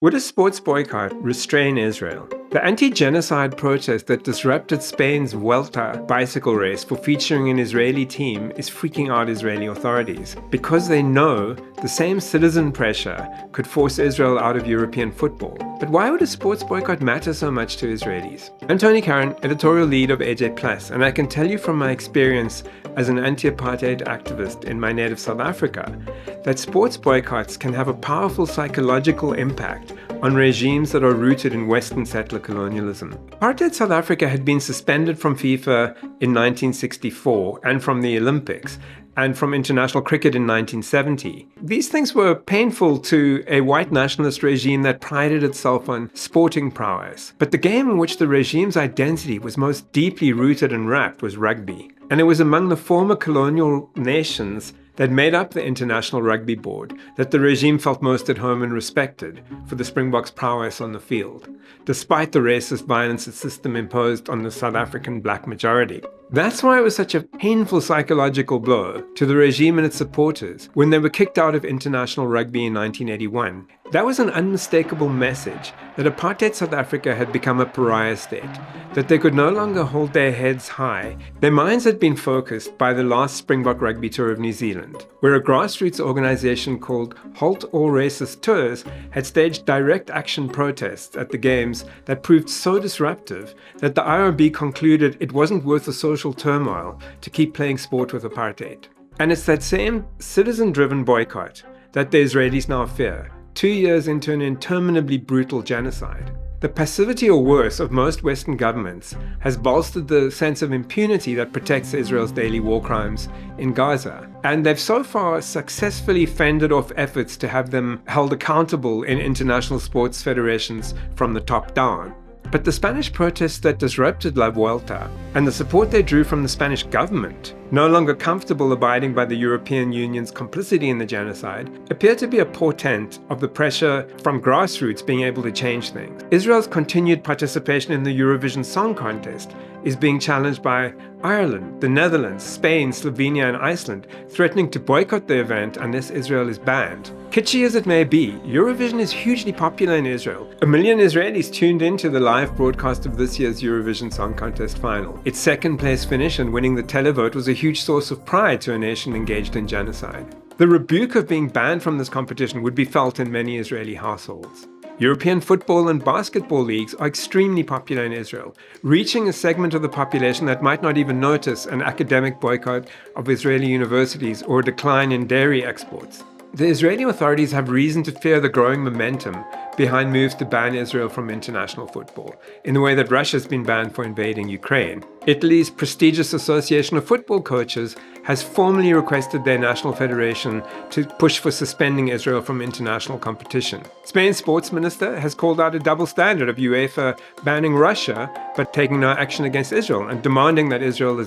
Would a sports boycott restrain Israel? The anti-genocide protest that disrupted Spain's Vuelta bicycle race for featuring an Israeli team is freaking out Israeli authorities because they know the same citizen pressure could force Israel out of European football. But why would a sports boycott matter so much to Israelis? I'm Tony Karon, editorial lead of AJ+, and I can tell you from my experience as an anti-apartheid activist in my native South Africa that sports boycotts can have a powerful psychological impact on regimes that are rooted in Western settler colonialism. Apartheid South Africa had been suspended from FIFA in 1964 and from the Olympics and from international cricket in 1970. These things were painful to a white nationalist regime that prided itself on sporting prowess. But the game in which the regime's identity was most deeply rooted and wrapped was rugby. And it was among the former colonial nations that made up the International Rugby Board that the regime felt most at home and respected for the Springboks' prowess on the field, despite the racist violence the system imposed on the South African black majority. That's why it was such a painful psychological blow to the regime and its supporters when they were kicked out of international rugby in 1981. That was an unmistakable message that apartheid South Africa had become a pariah state, that they could no longer hold their heads high. Their minds had been focused by the last Springbok rugby tour of New Zealand, where a grassroots organization called Halt All Racist Tours had staged direct action protests at the games that proved so disruptive that the IRB concluded it wasn't worth the social turmoil to keep playing sport with apartheid. And it's that same citizen-driven boycott that the Israelis now fear, 2 years into an interminably brutal genocide. The passivity or worse of most Western governments has bolstered the sense of impunity that protects Israel's daily war crimes in Gaza. And they've so far successfully fended off efforts to have them held accountable in international sports federations from the top down. But the Spanish protests that disrupted La Vuelta and the support they drew from the Spanish government, no longer comfortable abiding by the European Union's complicity in the genocide, appear to be a portent of the pressure from grassroots being able to change things. Israel's continued participation in the Eurovision Song Contest is being challenged by Ireland, the Netherlands, Spain, Slovenia, and Iceland, threatening to boycott the event unless Israel is banned. Kitschy as it may be, Eurovision is hugely popular in Israel. 1 million Israelis tuned into the live broadcast of this year's Eurovision Song Contest final. Its second-place finish and winning the televote was a huge source of pride to a nation engaged in genocide. The rebuke of being banned from this competition would be felt in many Israeli households. European football and basketball leagues are extremely popular in Israel, reaching a segment of the population that might not even notice an academic boycott of Israeli universities or a decline in dairy exports. The Israeli authorities have reason to fear the growing momentum behind moves to ban Israel from international football, in the way that Russia's been banned for invading Ukraine. Italy's prestigious Association of Football Coaches has formally requested their national federation to push for suspending Israel from international competition. Spain's sports minister has called out a double standard of UEFA banning Russia but taking no action against Israel and demanding that Israel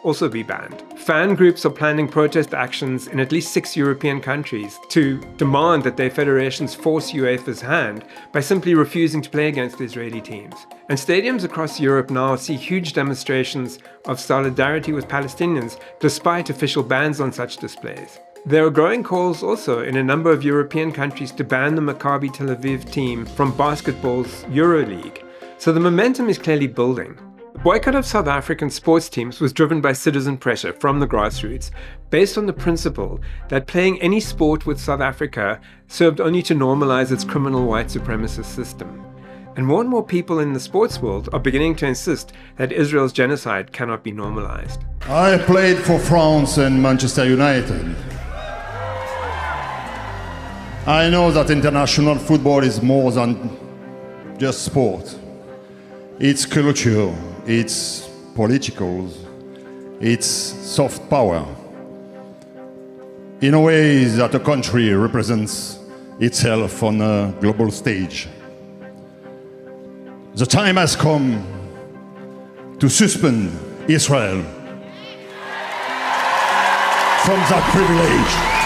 also be banned. Fan groups are planning protest actions in at least 6 European countries to demand that their federations force UEFA's hand by simply refusing to play against Israeli teams. And stadiums across Europe now see huge demonstrations of solidarity with Palestinians despite official bans on such displays. There are growing calls also in a number of European countries to ban the Maccabi Tel Aviv team from basketball's EuroLeague. So the momentum is clearly building. The boycott of South African sports teams was driven by citizen pressure from the grassroots, based on the principle that playing any sport with South Africa served only to normalize its criminal white supremacist system. And more people in the sports world are beginning to insist that Israel's genocide cannot be normalized. I played for France and Manchester United. I know that international football is more than just sport. It's culture, it's political, it's soft power. In a way that a country represents itself on a global stage. The time has come to suspend Israel from that privilege.